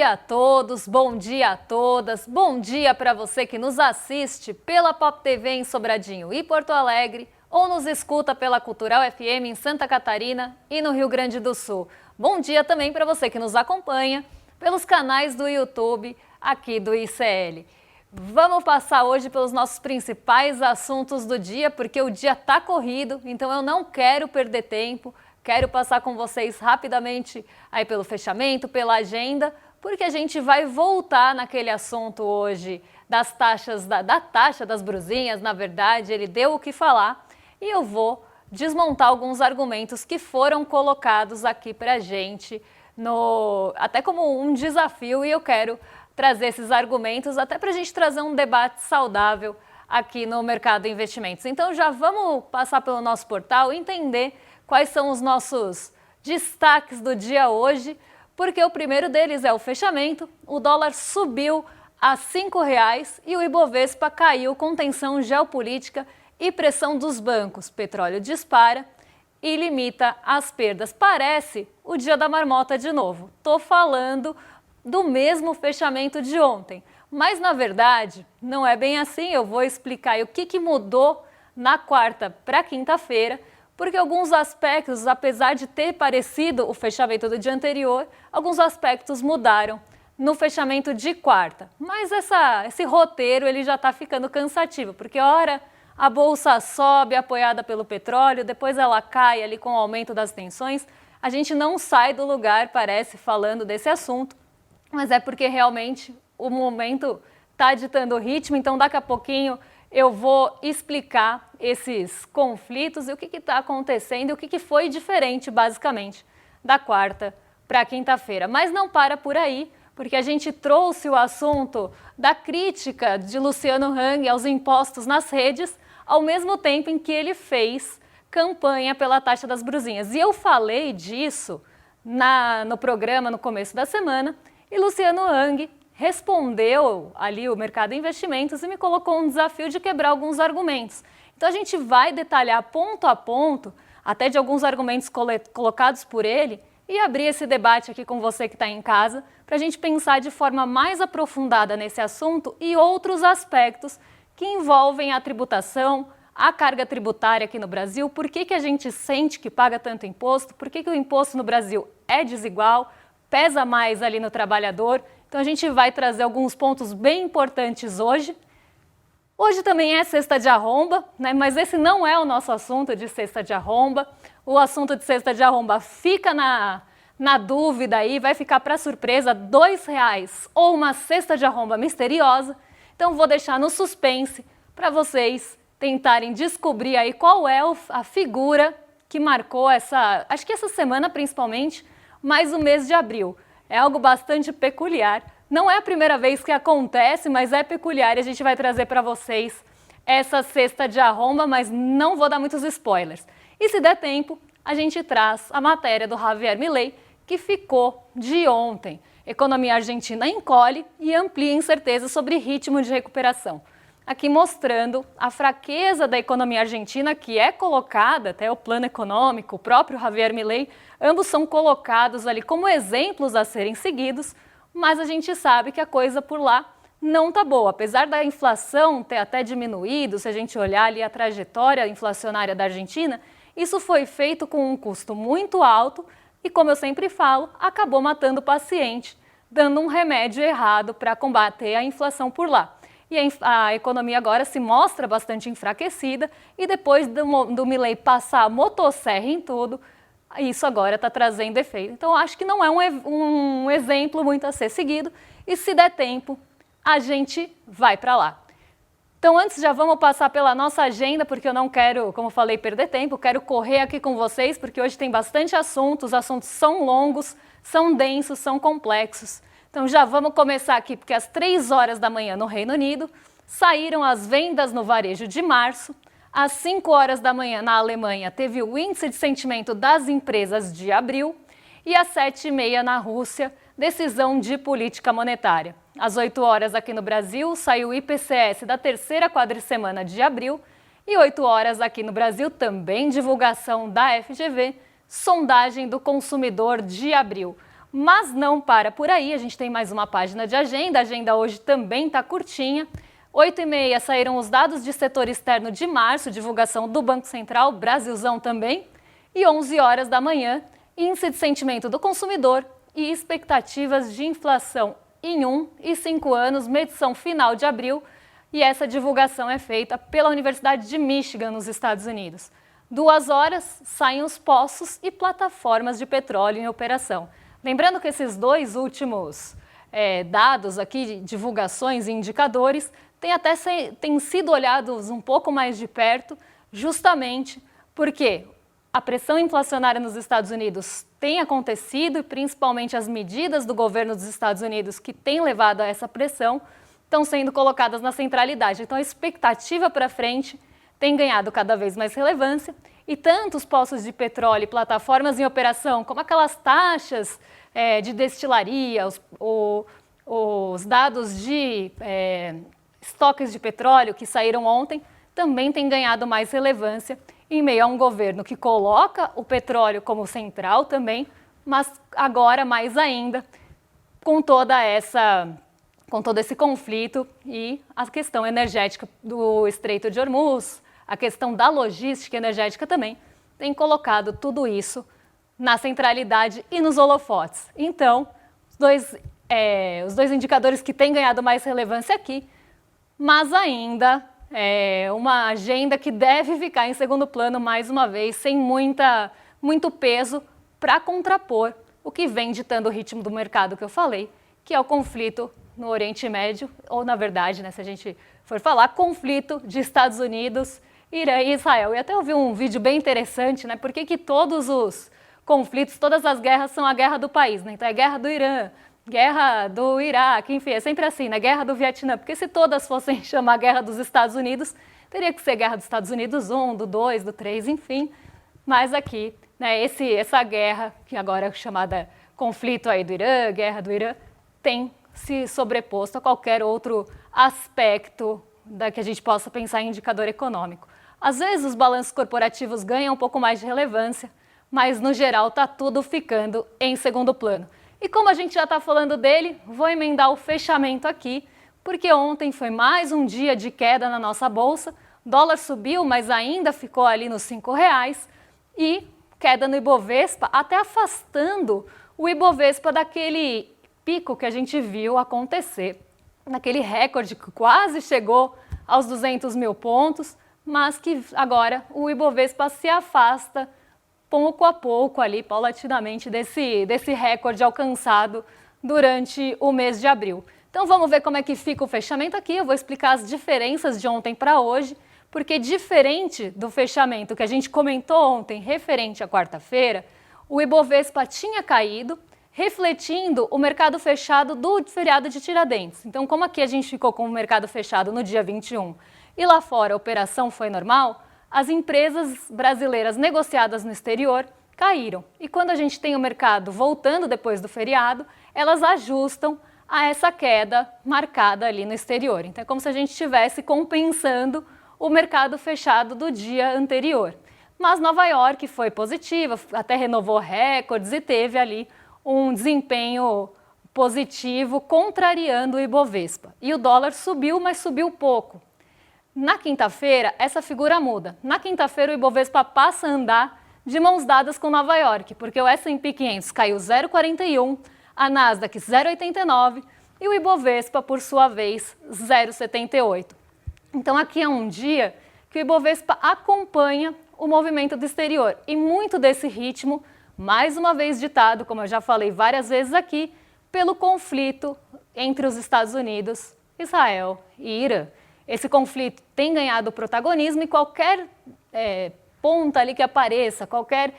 dia a todos, bom dia a todas, bom dia para você que nos assiste pela Pop TV em Sobradinho e Porto Alegre ou nos escuta pela Cultural FM em Santa Catarina e no Rio Grande do Sul. Bom dia também para você que nos acompanha pelos canais do YouTube aqui do ICL. Vamos passar hoje pelos nossos principais assuntos do dia, porque o dia está corrido, então eu não quero perder tempo. Quero passar com vocês rapidamente aí pelo fechamento, pela agenda, porque a gente vai voltar naquele assunto hoje das taxas, da taxa das brusinhas, na verdade, ele deu o que falar e eu vou desmontar alguns argumentos que foram colocados aqui pra gente, até como um desafio, e eu quero trazer esses argumentos até pra gente trazer um debate saudável aqui no mercado de investimentos. Então já vamos passar pelo nosso portal e entender quais são os nossos destaques do dia hoje, porque o primeiro deles é o fechamento. O dólar subiu a R$ 5,00 e o Ibovespa caiu com tensão geopolítica e pressão dos bancos. Petróleo dispara e limita as perdas. Parece o dia da marmota de novo. Estou falando do mesmo fechamento de ontem, mas na verdade não é bem assim. Eu vou explicar aí o que mudou na quarta para quinta-feira, porque alguns aspectos, apesar de ter parecido o fechamento do dia anterior, alguns aspectos mudaram no fechamento de quarta. Mas esse roteiro ele já está ficando cansativo, porque ora a bolsa sobe apoiada pelo petróleo, depois ela cai ali com o aumento das tensões. A gente não sai do lugar, parece, falando desse assunto, mas é porque realmente o momento está ditando o ritmo, então daqui a pouquinho eu vou explicar esses conflitos e o que está acontecendo e o que foi diferente, basicamente, da quarta para a quinta-feira. Mas não para por aí, porque a gente trouxe o assunto da crítica de Luciano Hang aos impostos nas redes, ao mesmo tempo em que ele fez campanha pela taxa das brusinhas. E eu falei disso no programa no começo da semana, e Luciano Hang respondeu ali o mercado de investimentos e me colocou um desafio de quebrar alguns argumentos. Então a gente vai detalhar ponto a ponto, até de alguns argumentos colocados por ele, e abrir esse debate aqui com você que está em casa, para a gente pensar de forma mais aprofundada nesse assunto e outros aspectos que envolvem a tributação, a carga tributária aqui no Brasil, por que a gente sente que paga tanto imposto, por que o imposto no Brasil é desigual, pesa mais ali no trabalhador. Então a gente vai trazer alguns pontos bem importantes hoje. Hoje também é sexta de arromba, né? Mas esse não é o nosso assunto de sexta de arromba. O assunto de sexta de arromba fica na dúvida aí, vai ficar para surpresa, R$ 2,00 ou uma cesta de arromba misteriosa. Então vou deixar no suspense para vocês tentarem descobrir aí qual é a figura que marcou acho que essa semana principalmente, mais o mês de abril. É algo bastante peculiar. Não é a primeira vez que acontece, mas é peculiar e a gente vai trazer para vocês essa cesta de arromba, mas não vou dar muitos spoilers. E se der tempo, a gente traz a matéria do Javier Milei, que ficou de ontem. Economia argentina encolhe e amplia incerteza sobre ritmo de recuperação. Aqui mostrando a fraqueza da economia argentina, que é colocada, até o plano econômico, o próprio Javier Milei, ambos são colocados ali como exemplos a serem seguidos, mas a gente sabe que a coisa por lá não está boa. Apesar da inflação ter até diminuído, se a gente olhar ali a trajetória inflacionária da Argentina, isso foi feito com um custo muito alto e, como eu sempre falo, acabou matando o paciente, dando um remédio errado para combater a inflação por lá. E a economia agora se mostra bastante enfraquecida e depois do Milei passar a motosserra em tudo, isso agora está trazendo efeito. Então acho que não é um exemplo muito a ser seguido e se der tempo a gente vai para lá. Então antes já vamos passar pela nossa agenda, porque eu não quero, como falei, perder tempo, quero correr aqui com vocês, porque hoje tem bastante assuntos, os assuntos são longos, são densos, são complexos. Então já vamos começar aqui, porque às 3 horas da manhã no Reino Unido saíram as vendas no varejo de março. Às 5 horas da manhã na Alemanha teve o índice de sentimento das empresas de abril. E às 7h30 na Rússia, decisão de política monetária. Às 8 horas aqui no Brasil saiu o IPCS da terceira quadricemana de abril. E 8 horas aqui no Brasil também divulgação da FGV, sondagem do consumidor de abril. Mas não para por aí, a gente tem mais uma página de agenda, a agenda hoje também está curtinha. 8h30 saíram os dados de setor externo de março, divulgação do Banco Central, Brasilzão também. E 11 horas da manhã, índice de sentimento do consumidor e expectativas de inflação em 1 e 5 anos, medição final de abril. E essa divulgação é feita pela Universidade de Michigan, nos Estados Unidos. 2 horas, saem os poços e plataformas de petróleo em operação. Lembrando que esses dois últimos dados aqui, divulgações e indicadores, têm sido olhados um pouco mais de perto, justamente porque a pressão inflacionária nos Estados Unidos tem acontecido e principalmente as medidas do governo dos Estados Unidos que têm levado a essa pressão estão sendo colocadas na centralidade. Então a expectativa para frente tem ganhado cada vez mais relevância e tanto os poços de petróleo e plataformas em operação, como aquelas taxas de destilaria, os dados de estoques de petróleo que saíram ontem, também têm ganhado mais relevância em meio a um governo que coloca o petróleo como central também, mas agora mais ainda com todo esse conflito e a questão energética do Estreito de Hormuz, a questão da logística energética também, tem colocado tudo isso na centralidade e nos holofotes. Então, os dois indicadores que têm ganhado mais relevância aqui, mas ainda uma agenda que deve ficar em segundo plano mais uma vez, sem muito peso para contrapor o que vem ditando o ritmo do mercado que eu falei, que é o conflito no Oriente Médio, ou na verdade, se a gente for falar, conflito de Estados Unidos, Irã e Israel. E até ouvi um vídeo bem interessante, por que todos os conflitos, todas as guerras são a guerra do país, Então é guerra do Irã, guerra do Iraque, enfim, é sempre assim, Guerra do Vietnã, porque se todas fossem chamar guerra dos Estados Unidos, teria que ser guerra dos Estados Unidos 1, do 2, do 3, enfim. Mas aqui, essa guerra, que agora é chamada conflito aí do Irã, guerra do Irã, tem se sobreposto a qualquer outro aspecto que a gente possa pensar em indicador econômico. Às vezes os balanços corporativos ganham um pouco mais de relevância, mas no geral está tudo ficando em segundo plano. E como a gente já está falando dele, vou emendar o fechamento aqui, porque ontem foi mais um dia de queda na nossa bolsa, dólar subiu, mas ainda ficou ali nos R$5, e queda no Ibovespa, até afastando o Ibovespa daquele pico que a gente viu acontecer, naquele recorde que quase chegou aos 200 mil pontos, mas que agora o Ibovespa se afasta pouco a pouco ali, paulatinamente, desse recorde alcançado durante o mês de abril. Então vamos ver como é que fica o fechamento aqui, eu vou explicar as diferenças de ontem para hoje, porque diferente do fechamento que a gente comentou ontem, referente à quarta-feira, o Ibovespa tinha caído, refletindo o mercado fechado do feriado de Tiradentes. Então, como aqui a gente ficou com o mercado fechado no dia 21 e lá fora a operação foi normal, as empresas brasileiras negociadas no exterior caíram. E quando a gente tem o mercado voltando depois do feriado, elas ajustam a essa queda marcada ali no exterior. Então, é como se a gente estivesse compensando o mercado fechado do dia anterior. Mas Nova York foi positiva, até renovou recordes e teve ali um desempenho positivo, contrariando o Ibovespa. E o dólar subiu, mas subiu pouco. Na quinta-feira, essa figura muda. Na quinta-feira, o Ibovespa passa a andar de mãos dadas com Nova York, porque o S&P 500 caiu 0,41, a Nasdaq 0,89 e o Ibovespa, por sua vez, 0,78. Então, aqui é um dia que o Ibovespa acompanha o movimento do exterior e muito desse ritmo, mais uma vez ditado, como eu já falei várias vezes aqui, pelo conflito entre os Estados Unidos, Israel e Irã. Esse conflito tem ganhado protagonismo e qualquer ponta ali que apareça, qualquer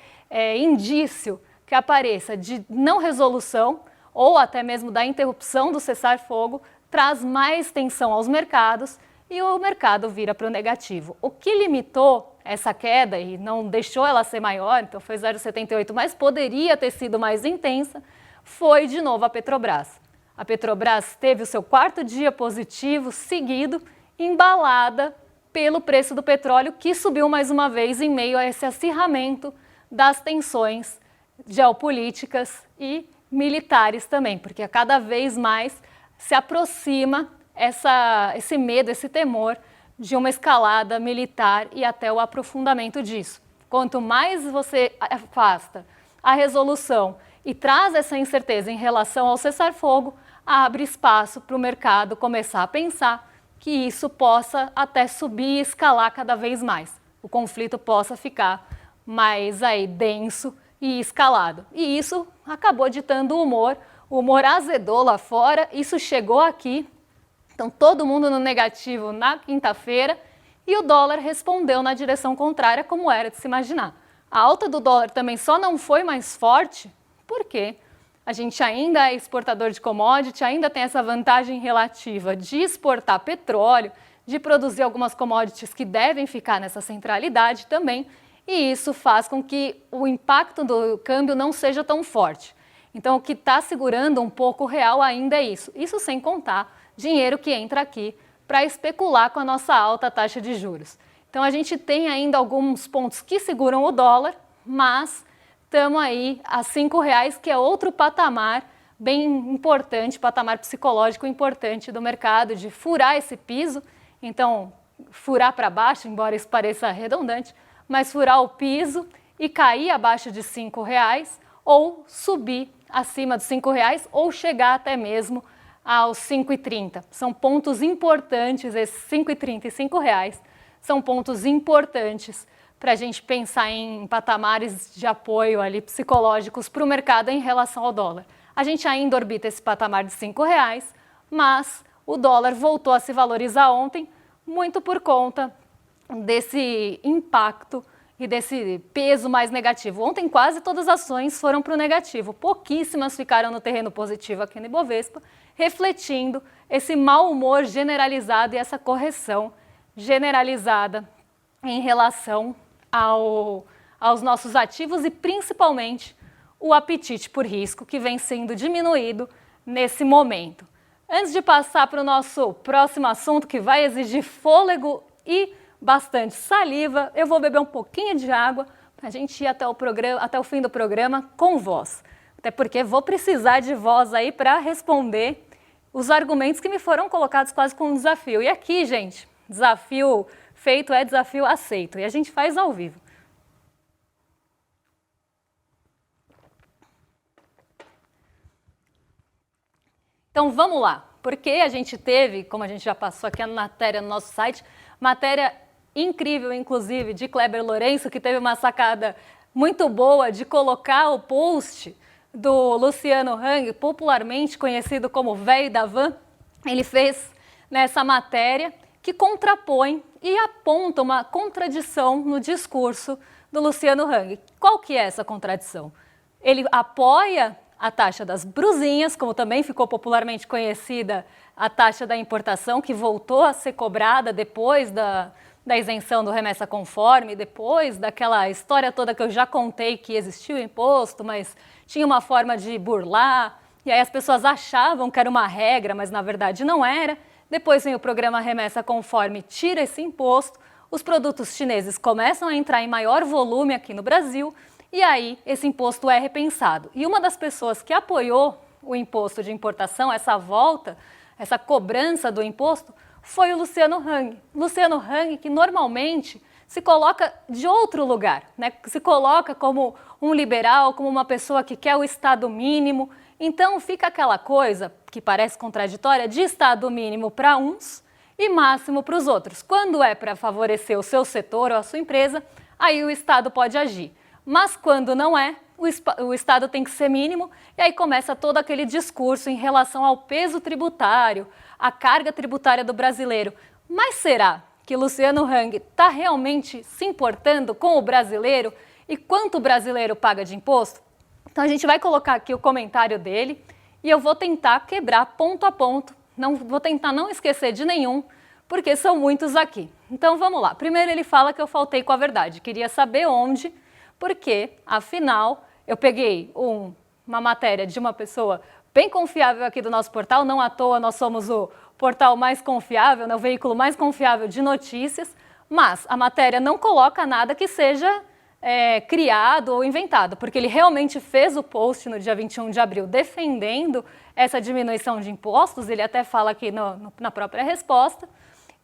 indício que apareça de não resolução ou até mesmo da interrupção do cessar-fogo traz mais tensão aos mercados e o mercado vira para o negativo. O que limitou essa queda e não deixou ela ser maior, então foi 0,78, mas poderia ter sido mais intensa, foi de novo a Petrobras. A Petrobras teve o seu quarto dia positivo seguido, embalada pelo preço do petróleo, que subiu mais uma vez em meio a esse acirramento das tensões geopolíticas e militares também, porque a cada vez mais se aproxima esse medo, esse temor de uma escalada militar e até o aprofundamento disso. Quanto mais você afasta a resolução e traz essa incerteza em relação ao cessar-fogo, abre espaço para o mercado começar a pensar que isso possa até subir e escalar cada vez mais. O conflito possa ficar mais aí denso e escalado. E isso acabou ditando o humor azedou lá fora, isso chegou aqui, então todo mundo no negativo na quinta-feira e o dólar respondeu na direção contrária, como era de se imaginar. A alta do dólar também só não foi mais forte porque a gente ainda é exportador de commodity, ainda tem essa vantagem relativa de exportar petróleo, de produzir algumas commodities que devem ficar nessa centralidade também, e isso faz com que o impacto do câmbio não seja tão forte. Então, o que está segurando um pouco o real ainda é isso. Isso sem contar dinheiro que entra aqui para especular com a nossa alta taxa de juros. Então, a gente tem ainda alguns pontos que seguram o dólar, mas estamos aí a R$5, que é outro patamar bem importante, patamar psicológico importante do mercado, de furar esse piso. Então, furar para baixo, embora isso pareça redundante, mas furar o piso e cair abaixo de R$5 ou subir acima dos R$5 ou chegar até mesmo aos 5,30. São pontos importantes, esses 5,30 e R$5 são pontos importantes para a gente pensar em patamares de apoio ali psicológicos para o mercado em relação ao dólar. A gente ainda orbita esse patamar de R$5, mas o dólar voltou a se valorizar ontem, muito por conta desse impacto e desse peso mais negativo. Ontem quase todas as ações foram para o negativo, pouquíssimas ficaram no terreno positivo aqui no Ibovespa, refletindo esse mau humor generalizado e essa correção generalizada em relação aos nossos ativos e principalmente o apetite por risco que vem sendo diminuído nesse momento. Antes de passar para o nosso próximo assunto, que vai exigir fôlego e bastante saliva, eu vou beber um pouquinho de água para a gente ir até o fim do programa com voz. Até porque vou precisar de voz aí para responder os argumentos que me foram colocados quase como um desafio. E aqui, gente, desafio feito é desafio aceito. E a gente faz ao vivo. Então vamos lá, porque a gente teve, como a gente já passou aqui na matéria no nosso site, matéria incrível, inclusive, de Kleber Lourenço, que teve uma sacada muito boa de colocar o post do Luciano Hang, popularmente conhecido como Véio da Van. Ele fez nessa matéria que contrapõe e aponta uma contradição no discurso do Luciano Hang. Qual que é essa contradição? Ele apoia a taxa das brusinhas, como também ficou popularmente conhecida a taxa da importação, que voltou a ser cobrada depois da isenção do remessa conforme, depois daquela história toda que eu já contei que existiu o imposto, mas tinha uma forma de burlar, e aí as pessoas achavam que era uma regra, mas na verdade não era. Depois vem o programa Remessa Conforme, tira esse imposto, os produtos chineses começam a entrar em maior volume aqui no Brasil, e aí esse imposto é repensado. E uma das pessoas que apoiou o imposto de importação, essa volta, essa cobrança do imposto, foi o Luciano Hang. Luciano Hang, que normalmente se coloca de outro lugar, né? Se coloca como um liberal, como uma pessoa que quer o Estado mínimo. Então fica aquela coisa que parece contraditória de Estado mínimo para uns e máximo para os outros. Quando é para favorecer o seu setor ou a sua empresa, aí o Estado pode agir. Mas quando não é, o Estado tem que ser mínimo, e aí começa todo aquele discurso em relação ao peso tributário, à carga tributária do brasileiro. Mas será que Luciano Hang está realmente se importando com o brasileiro e quanto o brasileiro paga de imposto? Então a gente vai colocar aqui o comentário dele e eu vou tentar quebrar ponto a ponto, vou tentar não esquecer de nenhum, porque são muitos aqui. Então vamos lá. Primeiro ele fala que eu faltei com a verdade, queria saber onde, porque afinal eu peguei uma matéria de uma pessoa bem confiável aqui do nosso portal, não à toa nós somos o portal mais confiável, né, o veículo mais confiável de notícias, mas a matéria não coloca nada que seja criado ou inventado, porque ele realmente fez o post no dia 21 de abril defendendo essa diminuição de impostos, ele até fala aqui na própria resposta,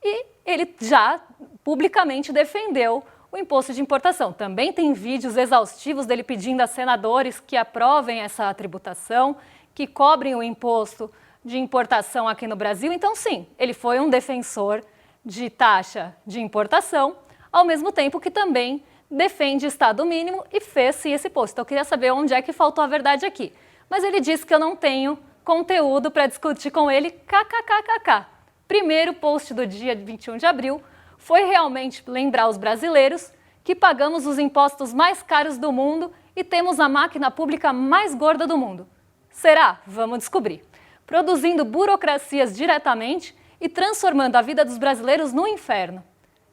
e ele já publicamente defendeu o imposto de importação. Também tem vídeos exaustivos dele pedindo a senadores que aprovem essa tributação, que cobrem o imposto de importação aqui no Brasil. Então, sim, ele foi um defensor de taxa de importação, ao mesmo tempo que também defende Estado mínimo e fez sim esse post. Então, eu queria saber onde é que faltou a verdade aqui. Mas ele disse que eu não tenho conteúdo para discutir com ele, kkkk. Primeiro post do dia 21 de abril foi realmente lembrar os brasileiros que pagamos os impostos mais caros do mundo e temos a máquina pública mais gorda do mundo. Será? Vamos descobrir. Produzindo burocracias diretamente e transformando a vida dos brasileiros no inferno.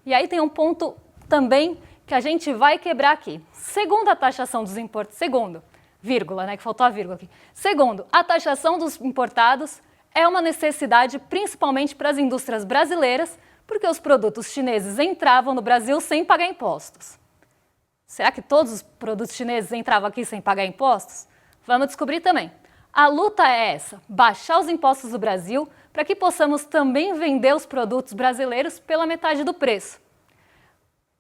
E aí tem um ponto também que a gente vai quebrar aqui. Segundo a taxação dos importados, vírgula, né, que faltou a vírgula aqui. Segundo, a taxação dos importados é uma necessidade principalmente para as indústrias brasileiras, porque os produtos chineses entravam no Brasil sem pagar impostos. Será que todos os produtos chineses entravam aqui sem pagar impostos? Vamos descobrir também. A luta é essa, baixar os impostos do Brasil para que possamos também vender os produtos brasileiros pela metade do preço.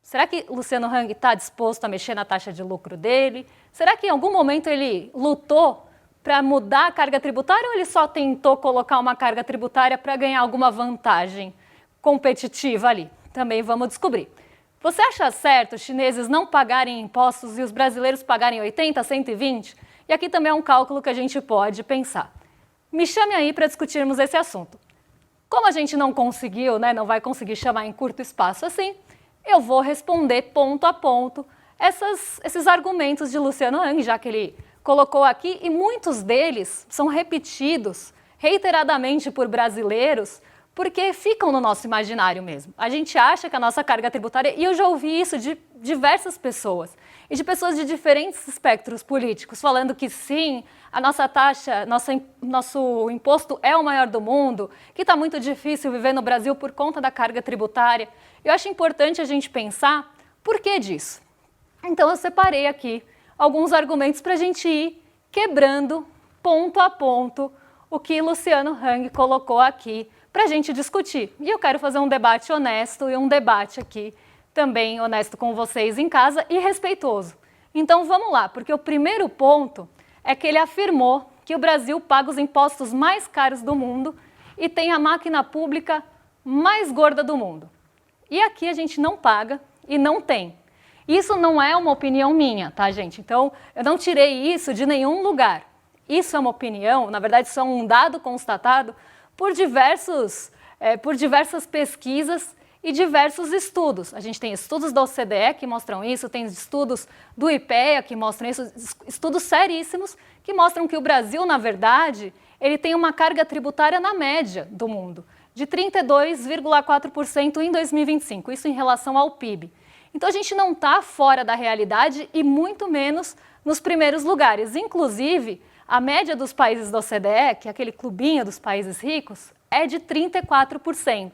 Será que Luciano Hang está disposto a mexer na taxa de lucro dele? Será que em algum momento ele lutou para mudar a carga tributária ou ele só tentou colocar uma carga tributária para ganhar alguma vantagem competitiva ali? Também vamos descobrir. Você acha certo os chineses não pagarem impostos e os brasileiros pagarem 80, 120? E aqui também é um cálculo que a gente pode pensar. Me chame aí para discutirmos esse assunto. Como a gente não conseguiu, né, não vai conseguir chamar em curto espaço assim, eu vou responder ponto a ponto esses argumentos de Luciano Hang, já que ele colocou aqui, e muitos deles são repetidos reiteradamente por brasileiros, porque ficam no nosso imaginário mesmo. A gente acha que a nossa carga tributária, e eu já ouvi isso de diversas pessoas, e de pessoas de diferentes espectros políticos, falando que sim, a nossa taxa, nosso imposto é o maior do mundo, que está muito difícil viver no Brasil por conta da carga tributária. Eu acho importante a gente pensar por que disso. Então eu separei aqui alguns argumentos para a gente ir quebrando ponto a ponto o que Luciano Hang colocou aqui para a gente discutir. E eu quero fazer um debate honesto e um debate aqui também honesto com vocês em casa e respeitoso. Então vamos lá, porque o primeiro ponto é que ele afirmou que o Brasil paga os impostos mais caros do mundo e tem a máquina pública mais gorda do mundo. E aqui a gente não paga e não tem. Isso não é uma opinião minha, tá, gente? Então, eu não tirei isso de nenhum lugar. Isso é uma opinião, na verdade, isso é um dado constatado por diversas pesquisas e diversos estudos. A gente tem estudos da OCDE que mostram isso, tem estudos do IPEA que mostram isso, estudos seríssimos que mostram que o Brasil, na verdade, ele tem uma carga tributária na média do mundo, de 32,4% em 2025, isso em relação ao PIB. Então a gente não está fora da realidade e muito menos nos primeiros lugares. Inclusive, a média dos países da OCDE, que é aquele clubinho dos países ricos, é de 34%.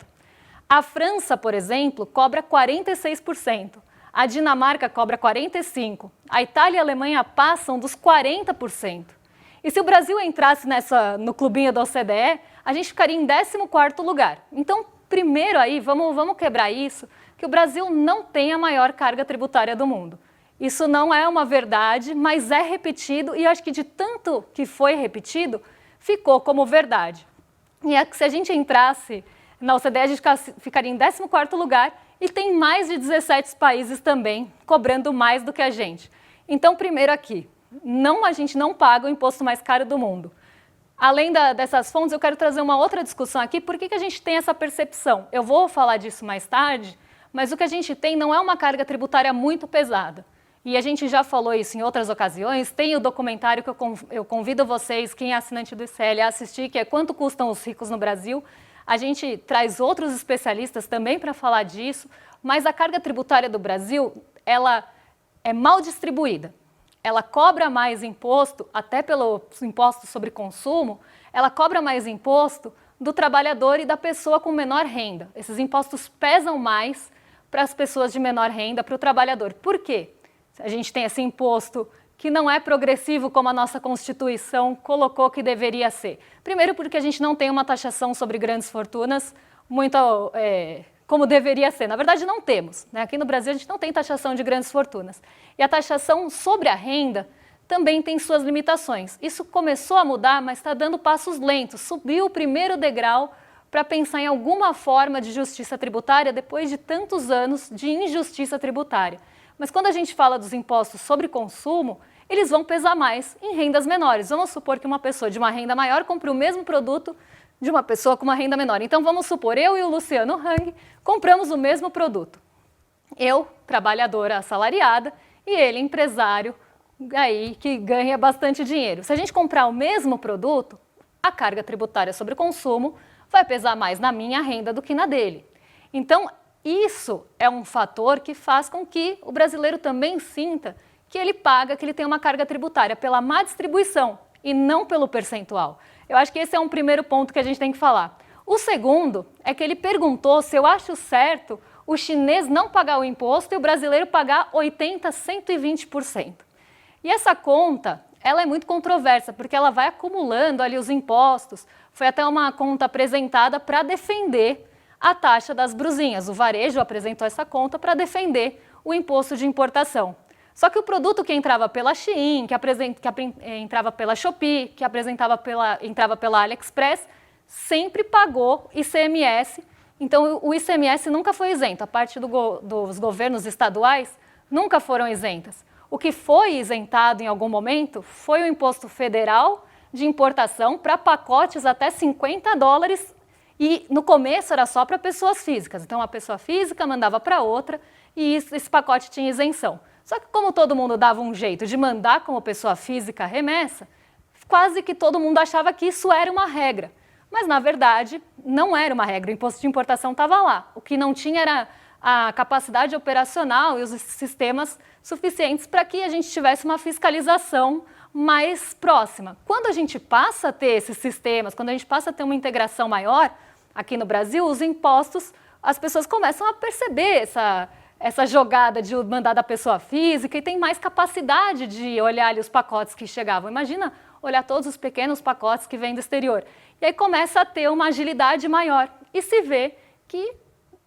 A França, por exemplo, cobra 46%. A Dinamarca cobra 45%. A Itália e a Alemanha passam dos 40%. E se o Brasil entrasse no clubinho da OCDE, a gente ficaria em 14º lugar. Então, primeiro aí, vamos quebrar isso, que o Brasil não tem a maior carga tributária do mundo. Isso não é uma verdade, mas é repetido e acho que de tanto que foi repetido, ficou como verdade. E é que se a gente entrasse na OCDE, a gente ficaria em 14º lugar e tem mais de 17 países também cobrando mais do que a gente. Então, primeiro aqui, a gente não paga o imposto mais caro do mundo. Além dessas fontes, eu quero trazer uma outra discussão aqui. Por que a gente tem essa percepção? Eu vou falar disso mais tarde, mas o que a gente tem não é uma carga tributária muito pesada. E a gente já falou isso em outras ocasiões. Tem o documentário que eu convido vocês, quem é assinante do ICL, a assistir, que é Quanto Custam os Ricos no Brasil. A gente traz outros especialistas também para falar disso, mas a carga tributária do Brasil, ela é mal distribuída. Ela cobra mais imposto, até pelos impostos sobre consumo, ela cobra mais imposto do trabalhador e da pessoa com menor renda. Esses impostos pesam mais para as pessoas de menor renda, para o trabalhador. Por quê? A gente tem esse imposto que não é progressivo como a nossa Constituição colocou que deveria ser. Primeiro porque a gente não tem uma taxação sobre grandes fortunas muito como deveria ser. Na verdade não temos, né? Aqui no Brasil a gente não tem taxação de grandes fortunas. E a taxação sobre a renda também tem suas limitações. Isso começou a mudar, mas está dando passos lentos. Subiu o primeiro degrau para pensar em alguma forma de justiça tributária depois de tantos anos de injustiça tributária. Mas quando a gente fala dos impostos sobre consumo, eles vão pesar mais em rendas menores. Vamos supor que uma pessoa de uma renda maior compre o mesmo produto de uma pessoa com uma renda menor. Então vamos supor, eu e o Luciano Hang compramos o mesmo produto. Eu, trabalhadora assalariada, e ele, empresário, aí que ganha bastante dinheiro. Se a gente comprar o mesmo produto, a carga tributária sobre o consumo vai pesar mais na minha renda do que na dele. Então, isso é um fator que faz com que o brasileiro também sinta que ele paga, que ele tem uma carga tributária pela má distribuição e não pelo percentual. Eu acho que esse é um primeiro ponto que a gente tem que falar. O segundo é que ele perguntou se eu acho certo o chinês não pagar o imposto e o brasileiro pagar 80%, 120%. E essa conta, ela é muito controversa, porque ela vai acumulando ali os impostos. Foi até uma conta apresentada para defender a taxa das brusinhas. O varejo apresentou essa conta para defender o imposto de importação. Só que o produto que entrava pela Shein, que entrava pela Shopee, que entrava pela AliExpress, sempre pagou ICMS. Então o ICMS nunca foi isento. A parte dos governos estaduais nunca foram isentas. O que foi isentado em algum momento foi o imposto federal de importação para pacotes até $50 e no começo era só para pessoas físicas. Então a pessoa física mandava para outra e esse pacote tinha isenção. Só que como todo mundo dava um jeito de mandar como pessoa física a remessa, quase que todo mundo achava que isso era uma regra. Mas na verdade não era uma regra, o imposto de importação estava lá. O que não tinha era a capacidade operacional e os sistemas suficientes para que a gente tivesse uma fiscalização mais próxima. Quando a gente passa a ter esses sistemas, quando a gente passa a ter uma integração maior, aqui no Brasil, os impostos, as pessoas começam a perceber essa jogada de mandar da pessoa física e tem mais capacidade de olhar ali os pacotes que chegavam. Imagina olhar todos os pequenos pacotes que vêm do exterior. E aí começa a ter uma agilidade maior e se vê que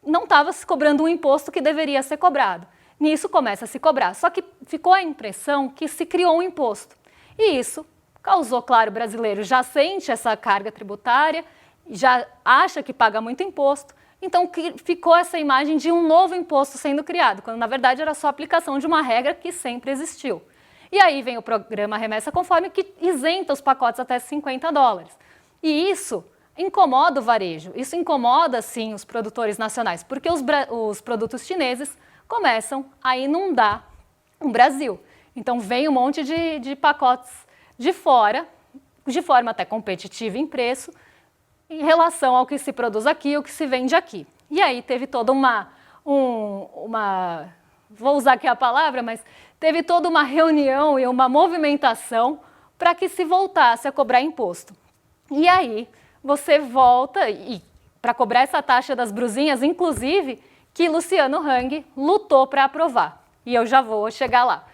não estava se cobrando um imposto que deveria ser cobrado. Nisso começa a se cobrar. Só que ficou a impressão que se criou um imposto. E isso causou, claro, o brasileiro já sente essa carga tributária, já acha que paga muito imposto. Então ficou essa imagem de um novo imposto sendo criado, quando na verdade era só a aplicação de uma regra que sempre existiu. E aí vem o programa Remessa Conforme, que isenta os pacotes até $50. E isso incomoda o varejo, isso incomoda sim os produtores nacionais, porque os produtos chineses começam a inundar o Brasil. Então vem um monte de pacotes de fora, de forma até competitiva em preço, em relação ao que se produz aqui, o que se vende aqui. E aí teve toda vou usar aqui a palavra, mas teve toda uma reunião e uma movimentação para que se voltasse a cobrar imposto. E aí você volta e para cobrar essa taxa das brusinhas, inclusive, que Luciano Hang lutou para aprovar. E eu já vou chegar lá.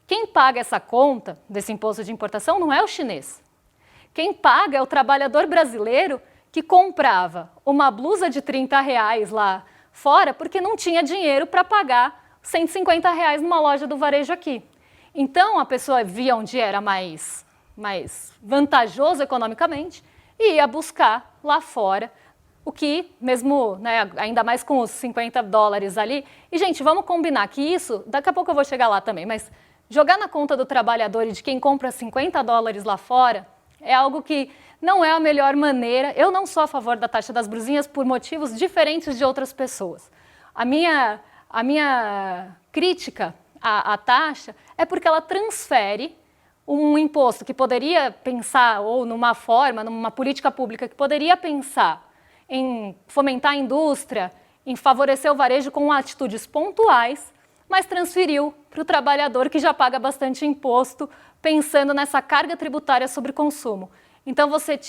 Quem paga essa conta desse imposto de importação não é o chinês. Quem paga é o trabalhador brasileiro que comprava uma blusa de R$30 lá fora porque não tinha dinheiro para pagar R$150 numa loja do varejo aqui. Então a pessoa via onde era mais vantajoso economicamente e ia buscar lá fora o que, mesmo, né, ainda mais com os $50 ali. E, gente, vamos combinar que isso, daqui a pouco eu vou chegar lá também, mas jogar na conta do trabalhador e de quem compra $50 lá fora é algo que não é a melhor maneira. Eu não sou a favor da taxa das brusinhas por motivos diferentes de outras pessoas. A minha crítica à taxa é porque ela transfere um imposto que poderia pensar, ou numa política pública que poderia pensar em fomentar a indústria, em favorecer o varejo com atitudes pontuais, mas transferiu para o trabalhador que já paga bastante imposto, pensando nessa carga tributária sobre consumo. Então você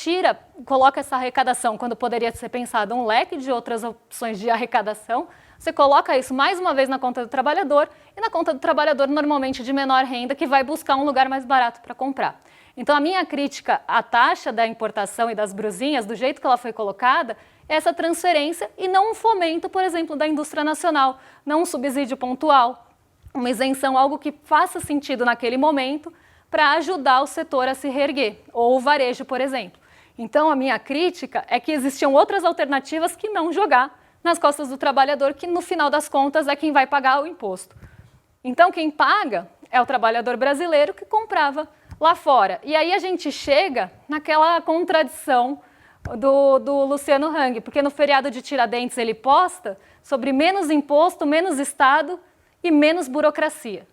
coloca essa arrecadação, quando poderia ser pensado um leque de outras opções de arrecadação, você coloca isso mais uma vez na conta do trabalhador, e na conta do trabalhador normalmente de menor renda, que vai buscar um lugar mais barato para comprar. Então a minha crítica à taxa da importação e das brusinhas, do jeito que ela foi colocada, é essa transferência e não um fomento, por exemplo, da indústria nacional, não um subsídio pontual, uma isenção, algo que faça sentido naquele momento para ajudar o setor a se reerguer, ou o varejo, por exemplo. Então a minha crítica é que existiam outras alternativas que não jogar nas costas do trabalhador, que no final das contas é quem vai pagar o imposto. Então quem paga é o trabalhador brasileiro que comprava lá fora. E aí a gente chega naquela contradição do Luciano Hang, porque no feriado de Tiradentes ele posta sobre menos imposto, menos Estado e menos burocracia.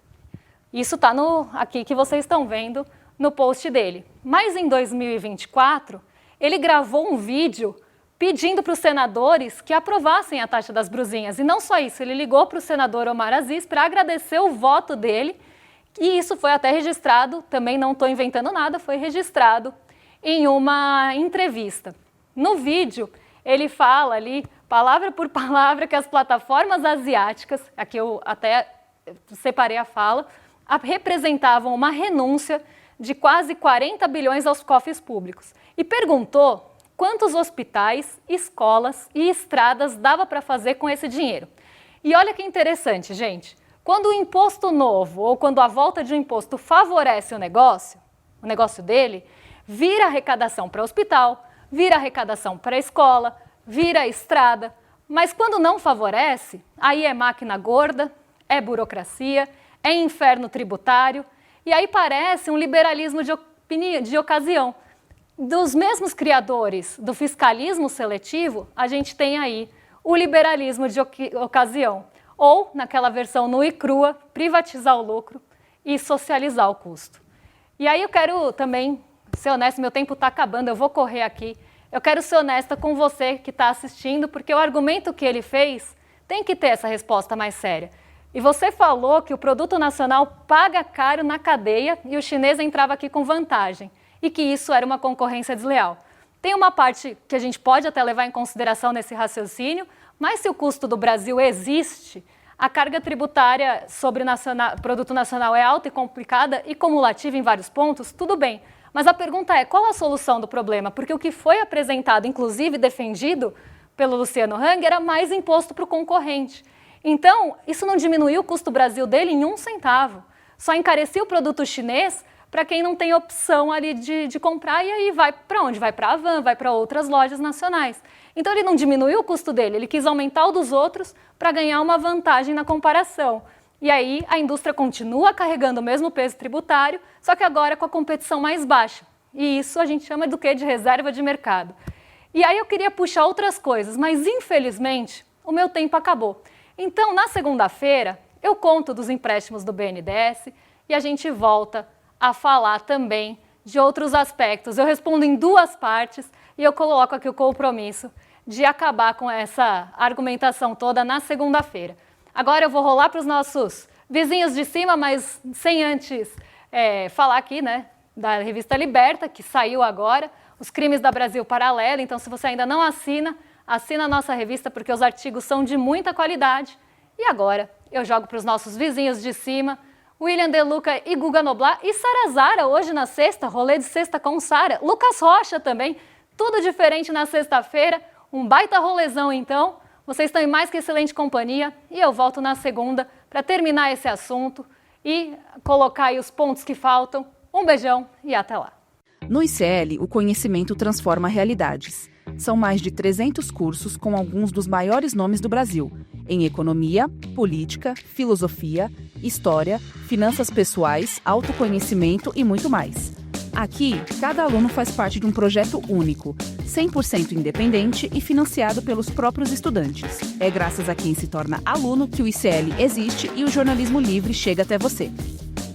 Isso está aqui que vocês estão vendo no post dele. Mas em 2024, ele gravou um vídeo pedindo para os senadores que aprovassem a taxa das brusinhas. E não só isso, ele ligou para o senador Omar Aziz para agradecer o voto dele, e isso foi até registrado, também não estou inventando nada, foi registrado em uma entrevista. No vídeo, ele fala ali, palavra por palavra, que as plataformas asiáticas, aqui eu até separei a fala, representavam uma renúncia de quase 40 bilhões aos cofres públicos. E perguntou quantos hospitais, escolas e estradas dava para fazer com esse dinheiro. E olha que interessante, gente. Quando o imposto novo ou quando a volta de um imposto favorece o negócio dele, vira arrecadação para hospital, vira arrecadação para escola, vira estrada. Mas quando não favorece, aí é máquina gorda, é burocracia, é inferno tributário, e aí parece um liberalismo de ocasião. Dos mesmos criadores do fiscalismo seletivo, a gente tem aí o liberalismo de ocasião, ou, naquela versão nua e crua, privatizar o lucro e socializar o custo. E aí eu quero também ser honesta, meu tempo está acabando, eu vou correr aqui. Eu quero ser honesta com você que está assistindo, porque o argumento que ele fez tem que ter essa resposta mais séria. E você falou que o produto nacional paga caro na cadeia e o chinês entrava aqui com vantagem, e que isso era uma concorrência desleal. Tem uma parte que a gente pode até levar em consideração nesse raciocínio, mas se o custo do Brasil existe, a carga tributária sobre produto nacional é alta e complicada e cumulativa em vários pontos, tudo bem. Mas a pergunta é, qual a solução do problema? Porque o que foi apresentado, inclusive defendido pelo Luciano Hang, era mais imposto para o concorrente. Então, isso não diminuiu o custo do Brasil dele em 1 centavo. Só encarecia o produto chinês para quem não tem opção ali de comprar, e aí vai para onde? Vai para a Havan, vai para outras lojas nacionais. Então ele não diminuiu o custo dele, ele quis aumentar o dos outros para ganhar uma vantagem na comparação. E aí a indústria continua carregando o mesmo peso tributário, só que agora com a competição mais baixa. E isso a gente chama do quê? De reserva de mercado. E aí eu queria puxar outras coisas, mas infelizmente o meu tempo acabou. Então na segunda-feira eu conto dos empréstimos do BNDES e a gente volta a falar também de outros aspectos. Eu respondo em 2 partes e eu coloco aqui o compromisso de acabar com essa argumentação toda na segunda-feira. Agora eu vou rolar para os nossos vizinhos de cima, mas sem antes falar aqui, né, da revista Liberta, que saiu agora, Os Crimes da Brasil Paralelo. Então, se você ainda não assina, assina a nossa revista, porque os artigos são de muita qualidade. E agora eu jogo para os nossos vizinhos de cima, William De Luca e Guga Noblar, e Sara Zara hoje na sexta, rolê de sexta com Sara, Lucas Rocha também, tudo diferente na sexta-feira, um baita rolezão então. Vocês estão em mais que excelente companhia e eu volto na segunda para terminar esse assunto e colocar aí os pontos que faltam. Um beijão e até lá. No ICL, o conhecimento transforma realidades. São mais de 300 cursos com alguns dos maiores nomes do Brasil, em economia, política, filosofia, história, finanças pessoais, autoconhecimento e muito mais. Aqui, cada aluno faz parte de um projeto único, 100% independente e financiado pelos próprios estudantes. É graças a quem se torna aluno que o ICL existe e o jornalismo livre chega até você.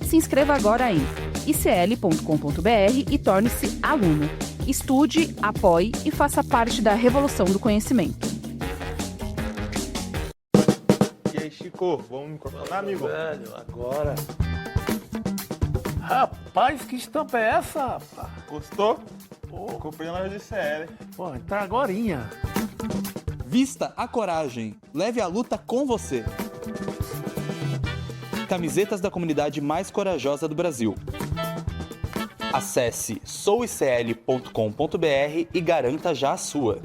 Se inscreva agora em icl.com.br e torne-se aluno. Estude, apoie e faça parte da revolução do conhecimento. E aí, Chico, vamos me contar, amigo? Velho, agora... Rapaz, que estampa é essa, rapaz? Gostou? Eu comprei na loja de CL. Pô, tá agorinha. Vista a coragem. Leve a luta com você. Camisetas da comunidade mais corajosa do Brasil. Acesse souicl.com.br e garanta já a sua.